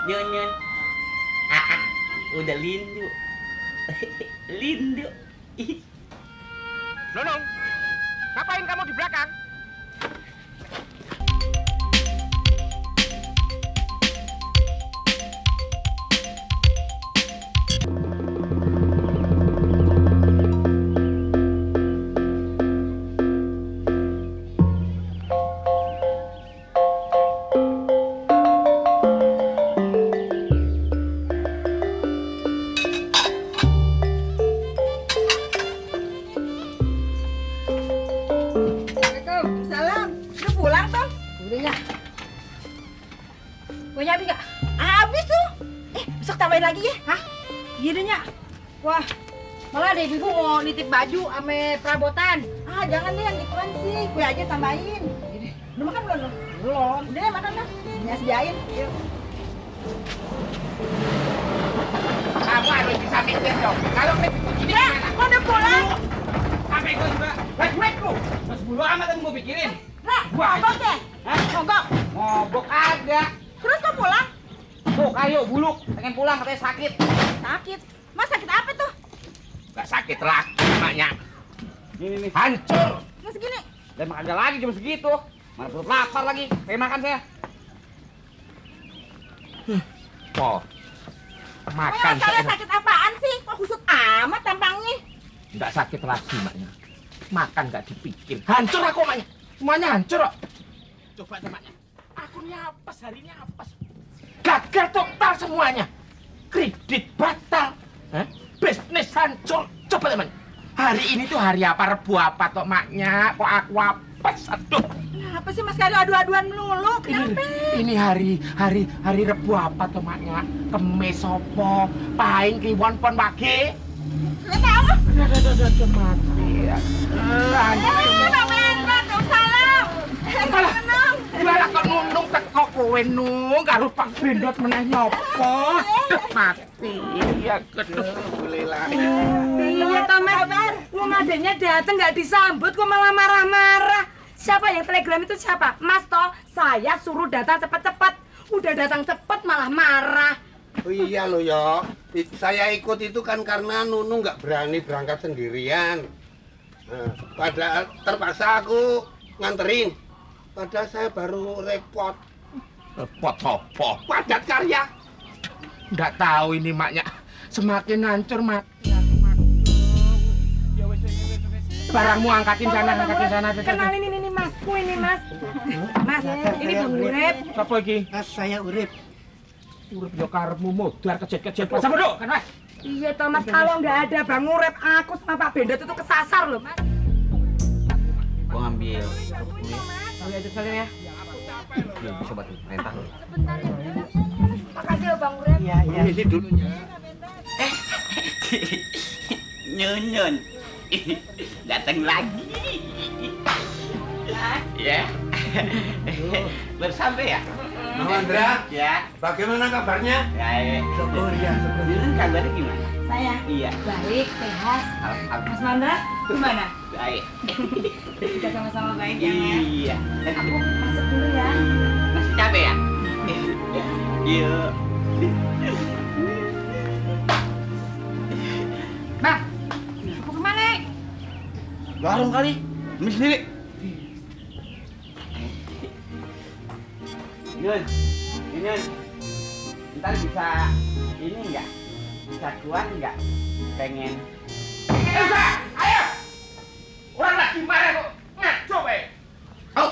Nyun. Udah lindu. Lindu. Nunung, ngapain kamu di belakang? Waalaikumsalam. Udah pulang, Tom? Udah ya. Punya habis gak? Habis tuh. Besok tambahin lagi ya. Hah? Iya deh, Nyak. Wah, malah ada ibu mau nitip baju ame perabotan. Jangan deh yang gituan sih. Kue aja tambahin. Udah makan belum lo? Belum. Udah deh makan lah. Ya sediain. Yuk. Kamu harus bisa mikir dong. Kalau mikir begini Ya, kok udah pulang? sampai gue juga. Wait lu. Mas bulu amat yang mau pikirin. Nah, Wah. mogok deh. Hah? Mogok. Ngobok ada. Terus kok pulang? Tuh, kayu buluk. Pengen pulang katanya sakit. Sakit. Mas sakit apa tuh? Gak sakit lagi maknya. Ini hancur. Nggak segini. Dan makan lagi cuma segitu. Mana perut lapar lagi. Pengen makan saya. Oh. Makan Masalahnya sakit apaan sih? Kok kusut amat tampangnya? Nggak sakit lagi maknya. Makan nggak dipikir. Hancur aku maknya. Semuanya hancur kok. Coba temannya. Aku ini apes, hari ini apes. Gagal total semuanya. Kredit batal. Bisnis hancur. Coba teman. Hari ini tuh hari apa? Rebu apa toh maknya? Kok aku apes? Aduh. Kenapa sih Mas Kado adu-aduan melulu? Kenapa? Ini hari Rebu apa tuh maknya? Kemis sopo, paing kliwon pon wage. Nggak tahu. Aduh, mati ya. Bang Mendra, dong salam. Malah, malah kok nundung teko kowe nung karo Pak Bendot meneh nyopo. Aduh, mati ya gedhe lelah. Iya, Thomas. Wong adanya datang nggak disambut kok malah marah-marah. Siapa yang telegram itu siapa? Mas toh, saya suruh datang cepat-cepat. Udah datang cepat malah marah. Oh iya loh ya, saya ikut itu kan karena Nunu nggak berani berangkat sendirian. Nah, pada terpaksa aku nganterin. Padahal saya baru repot. Repot apa? Padat karya. Nggak tahu ini maknya. Semakin hancur mati. Barangmu angkatin sana. Kenalin ini Masku ini Mas. Mas, ini Bang Urip. Siapa lagi? Mas, saya Urip. Urip yo karepmu modar kecil-kecil. Sama dok, kan Mas? Iya Thomas, kalau nggak ada Bang Urip, aku sama Pak Bendot itu kesasar loh Mas. Gua ngambil. Oh ya, sekalian ya. Belum bisa buat rentah lu. Sebentar ya. Makasih loh Bang Urip. Iya. Permisi dulunya. Nyun. Datang lagi. Ya. Baru sampai ya? Bang Andra, Ya. bagaimana kabarnya? Ya. Syukur ya, syukur. Nyun kabarnya gimana? Saya Iya. baik, sehat. Mas Alhamdulillah. Mandra, gimana? Baik. Kita sama-sama baik ya, Mas. Iya. Aku masuk dulu ya. Masih capek ya? Yuk. Bang, mau kemana? Warung kali. Ambil sendiri. Nyun. Ntar bisa ini enggak? Bisa kuat enggak? Pengen. Elsa, ayo! Orang lagi marah kok ngaco weh. Au.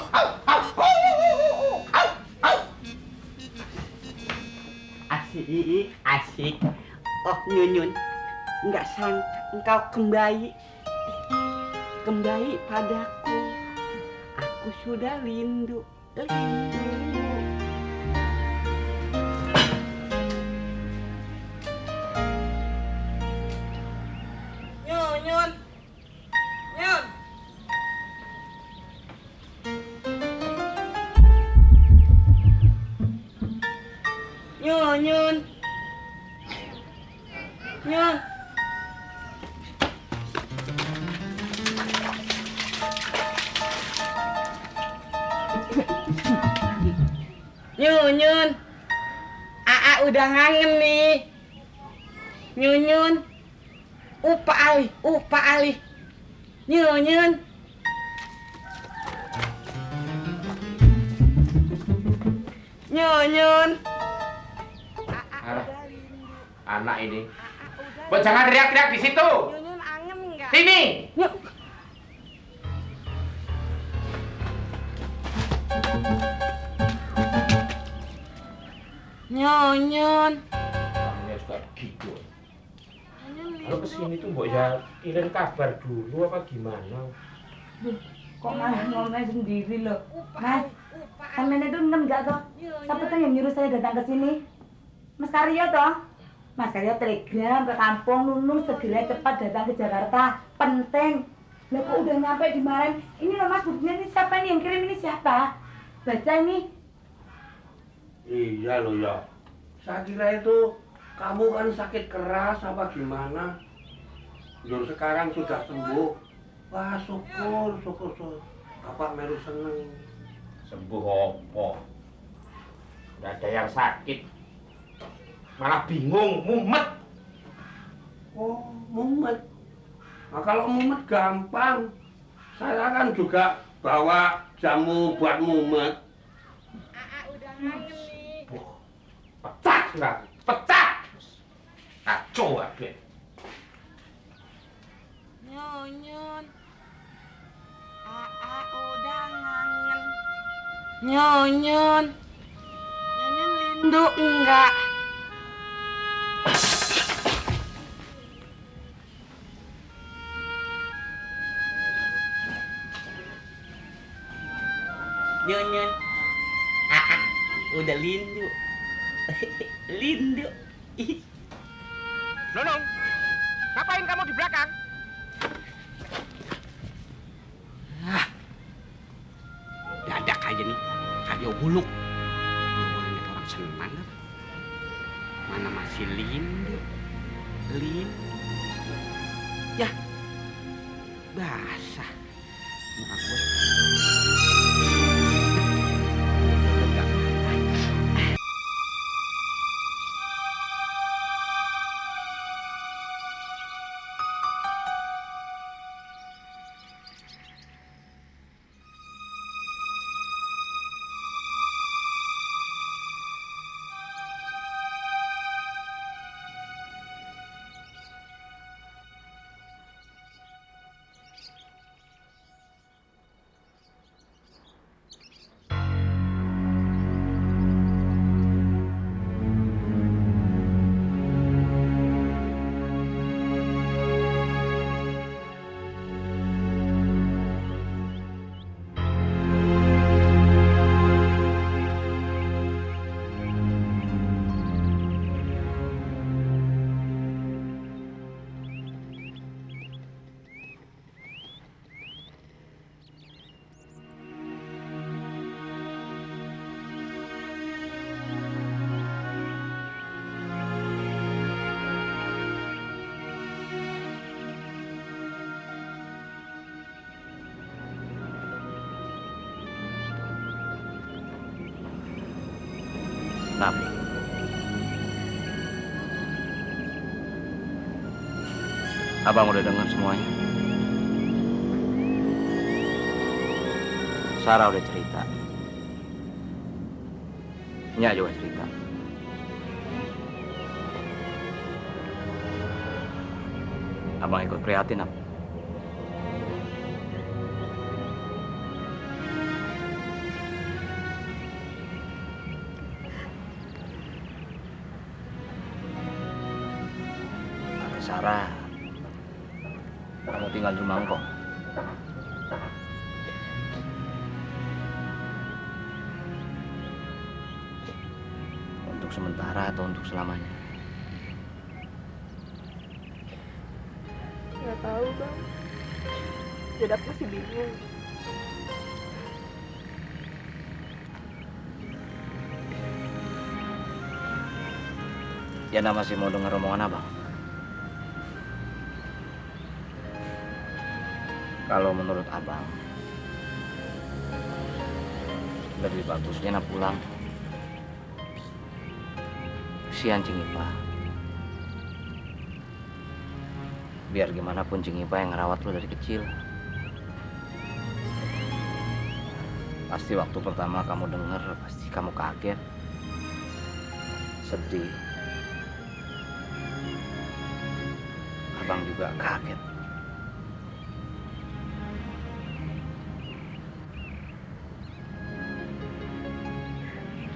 Asik. Oh, Nyun. Enggak sangka engkau kembali padaku. Aku sudah rindu. Nyun. Nyun. Aa udah ngangen nih. Nyunyun. Upa alih. Nyunyun. Nyunyun. Anak ini. Mbok jangan teriak-teriak di situ. Nyunyun angen enggak? Sini. Nyunyun. Kamu juga gitu. Kalau kesini tuh mbok ya kirim kabar dulu apa gimana? Kok malah ngomongnya sendiri loh. Mas, sampean itu enem enggak toh? Siapa tuh yang nyuruh saya datang ke sini? Mas Karyo toh? Mas Karyo telegram ke kampung Nunung segera cepat datang ke Jakarta. Penting. Lah kok udah nyampe di Maren? Ini loh Mas, buktinya ini siapa nih yang kirim ini siapa? Baca ini. Iya loh ya. Saya kira itu kamu kan sakit keras apa gimana? Jur sekarang sudah sembuh. Wah syukur. Bapak Meru seneng. Sembuh opo? Nggak ada yang sakit. Malah bingung, mumet. Oh mumet. Nah kalau mumet gampang. Saya kan juga bawa jamu buat mumet. Udah ngangen nih. Pecah enggak? Pecah. Kacau abet. Nyunyun. Udah ngangen. Nyunyun. Nyunyun lindu enggak? Nyunyun. Udah lindu. Lindu. Ih. Nunung, ngapain kamu di belakang? Dadak aja nih, kayak buluk. Boleh lihat orang senang. Mana masih lindu. Ya, basah. Muka gue. Tapi Abang udah dengar semuanya. Sarah udah cerita. Nya juga cerita. Abang ikut prihatin, Ab. Kata Sarah, kamu tinggal di rumah engkau. Untuk sementara atau untuk selamanya? Nggak tahu, Bang. Jadi aku masih bingung. Yana masih mau dengar omongan Abang. Kalau menurut Abang, lebih bagus Yana pulang. Kesian Cing Ipa. Biar gimana pun Cing Ipa yang ngerawat lu dari kecil. Pasti waktu pertama kamu denger, pasti kamu kaget, sedih. Abang juga kaget.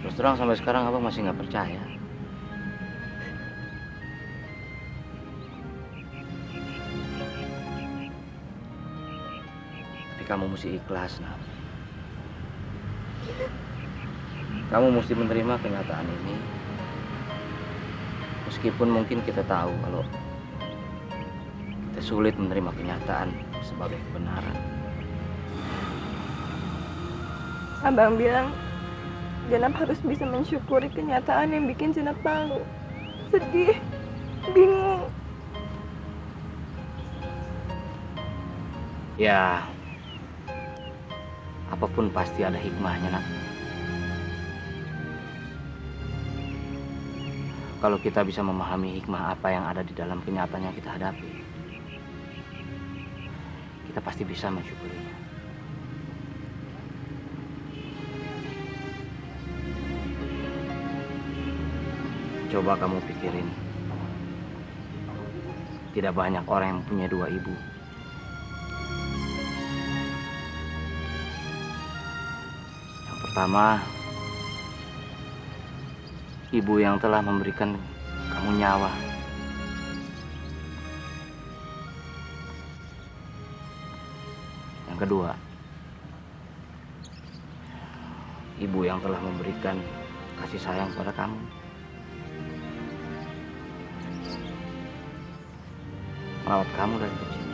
Terus terang sampai sekarang abang masih nggak percaya. Tapi kamu mesti ikhlas, Nak. Kamu mesti menerima kenyataan ini. Meskipun mungkin kita tahu kalau kita sulit menerima kenyataan sebagai kebenaran. Abang bilang Jenab harus bisa mensyukuri kenyataan yang bikin Jenab malu, sedih, bingung. Ya, apapun pasti ada hikmahnya, Nak. Kalau kita bisa memahami hikmah apa yang ada di dalam kenyataan yang kita hadapi, kita pasti bisa mensyukurinya. Coba kamu pikirin, tidak banyak orang yang punya dua ibu. Yang pertama, ibu yang telah memberikan kamu nyawa. Yang kedua, ibu yang telah memberikan kasih sayang pada kamu. Merawat kamu dari kecil.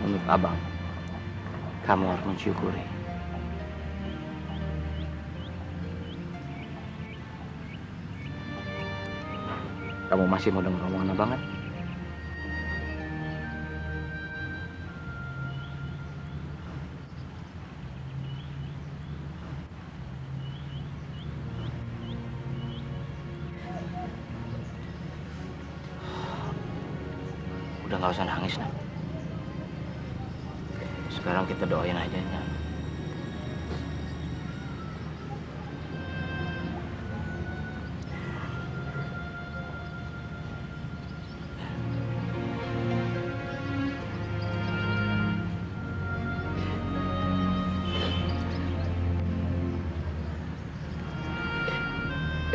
Menurut abang, kamu harus mensyukuri. Kamu masih mau dengar omongan abang kan? Udah nggak usah nangis, Nak. Sekarang kita doain aja, Nak.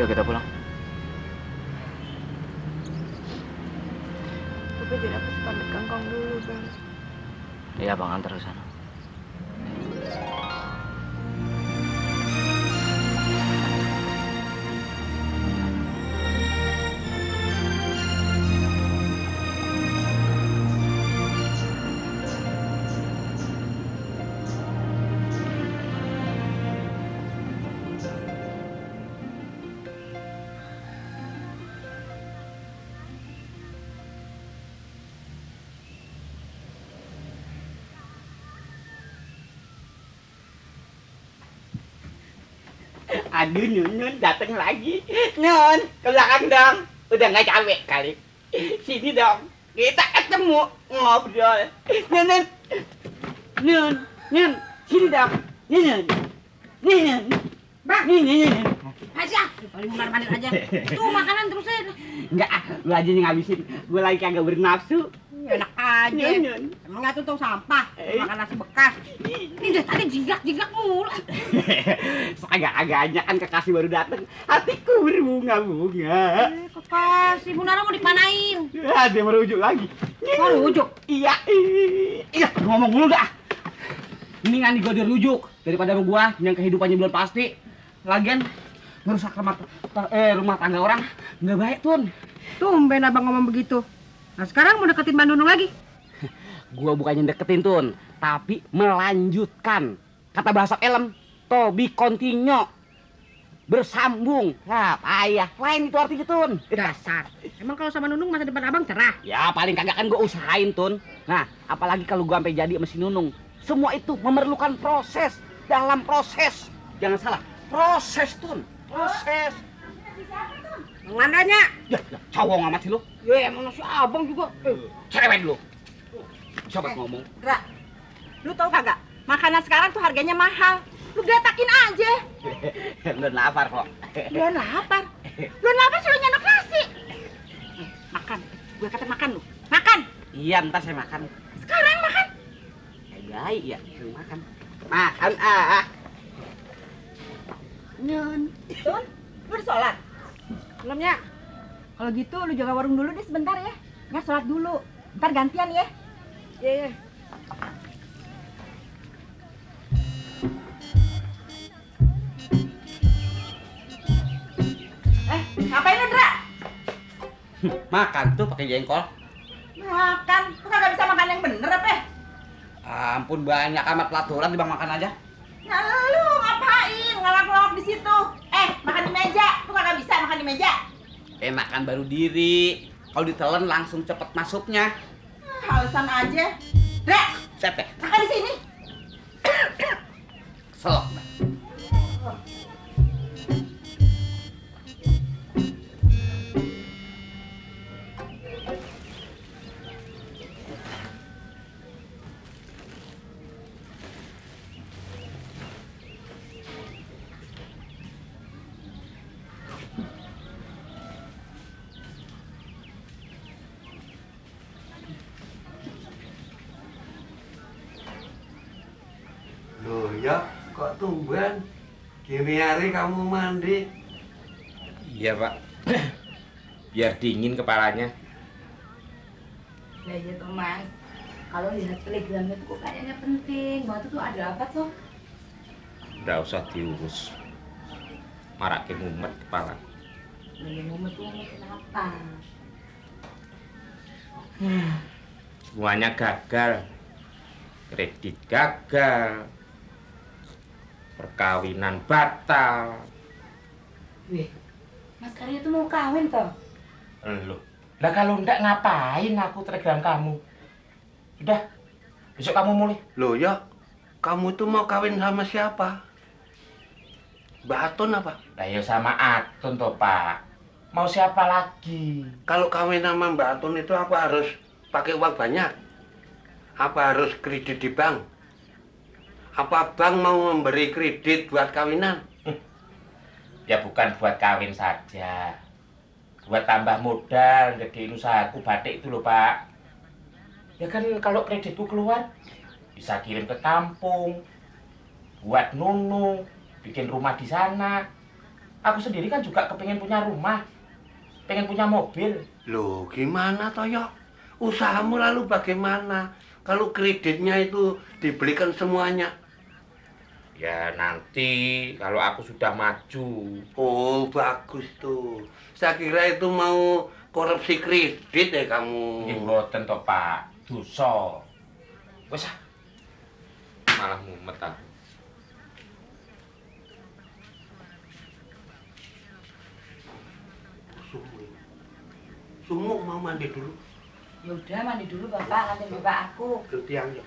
Yuk kita pulang. Tapi Jenab harus pamit kangkong dulu, Bang. Iya, Bang, antar ke sana. Aduh, Nun datang lagi. Nun, ke belakang dong. Udah nggak capek kali. Sini dong. Kita ketemu ngobrol. Nun, sini dong. Nun. Bang. Nun. Aisyah, paling mondar-mandir aja. Tuh makanan terusin. Enggak, lu aja yang ngabisin. Gue lagi kagak bernafsu. Enak aja. Nun. Emang nggak tuh sampah, makan nasi bekas. Ini dari tadi jingak mulu. Agak-agaknya kan kekasih baru datang. Hatiku berbunga-bunga. Kekasih Bu Nara mau dipanain. Ya, dia merujuk lagi. Merujuk? Iya, ngomong mulu dah. Mendingan gue dirujuk daripada sama gua yang kehidupannya belum pasti. Lagian ngerusak rumah tangga orang nggak baik, Tun. Tumben abang ngomong begitu. Nah sekarang mau deketin Mbak Nunung lagi? Gua bukannya deketin, Tun, tapi melanjutkan. Kata bahasa film, to be continue. Bersambung. Nah, payah. Lain itu artinya, Tun. Dasar. Emang kalau sama Nunung masa depan abang cerah? Ya, paling kagak kan gua usahain, Tun. Nah, apalagi kalau gua sampai jadi sama si Nunung. Semua itu memerlukan proses. Dalam proses. Jangan salah. Proses, Tun. Proses. Mananya? Ya, cowok amat sih lu. Ya emang si abang juga. Cerewet lu. Coba ngomong. Dra, lu tahu kagak? Makanan sekarang tuh harganya mahal. Lu getakin aja. Belum lapar kok. Lu lapar. Lu lapar suruh nyendok nasi. Makan. Gue kata makan lu. Makan. Iya, ntar saya makan. Sekarang makan. Baik ya, saya makan. Makan ah. Nyun. Tun, lu udah sholat? Belumnya. Kalau gitu lu jaga warung dulu deh sebentar ya. Nggak sholat dulu. Ntar gantian ya. Iya, iya. Ngapain lu, Dra? Makan tuh pakai jengkol. Makan. Lu kagak bisa makan yang bener apa? Ampun, banyak amat pelaturan dibang makan aja. Nah, lu ngapain? Ngelak-ngelak di situ. Makan di meja. Lu kagak bisa makan di meja. Makan baru diri. Kalau ditelan langsung cepet masuknya. Alasan aja. Dra, Siapa? makan di sini. Selok. Loh ya, kok tumben? Gini hari kamu mandi? Iya, Pak. Biar dingin kepalanya. Ya iya tuh Mas. Kalau lihat telegramnya tuh kok kayaknya penting. Waktu tuh ada apa tuh? Nggak usah diurus. Marakin mumet kepala. Lagi mumet kenapa? Semuanya gagal. Kredit gagal. Perkawinan batal. Wih, Mas Karya tuh mau kawin toh? Loh. Lah kalau enggak ngapain aku telegram kamu? Udah, besok kamu mulai. Loh ya, kamu tuh mau kawin sama siapa? Mbak Atun apa? Lah ya sama Atun toh, Pak. Mau siapa lagi? Kalau kawin sama Mbak Atun itu apa harus pakai uang banyak? Apa harus kredit di bank? Apa bank mau memberi kredit buat kawinan? Ya bukan buat kawin saja. Buat tambah modal gedein usahaku batik itu loh, Pak. Ya kan kalau kreditku keluar bisa kirim ke kampung. Buat Nunu, bikin rumah di sana. Aku sendiri kan juga kepengen punya rumah. Pengen punya mobil. Loh, gimana Toyo? Usahamu lalu bagaimana? Kalau kreditnya itu dibelikan semuanya. Ya nanti kalau aku sudah maju. Oh, bagus tuh. Saya kira itu mau korupsi kredit ya kamu. Nggih mboten to, Pak. Dosa. Wes ah. Malah mumet aku. Sumuk mau mandi dulu. Ya udah mandi dulu Bapak, nanti Bapak aku. Ke tiang ya.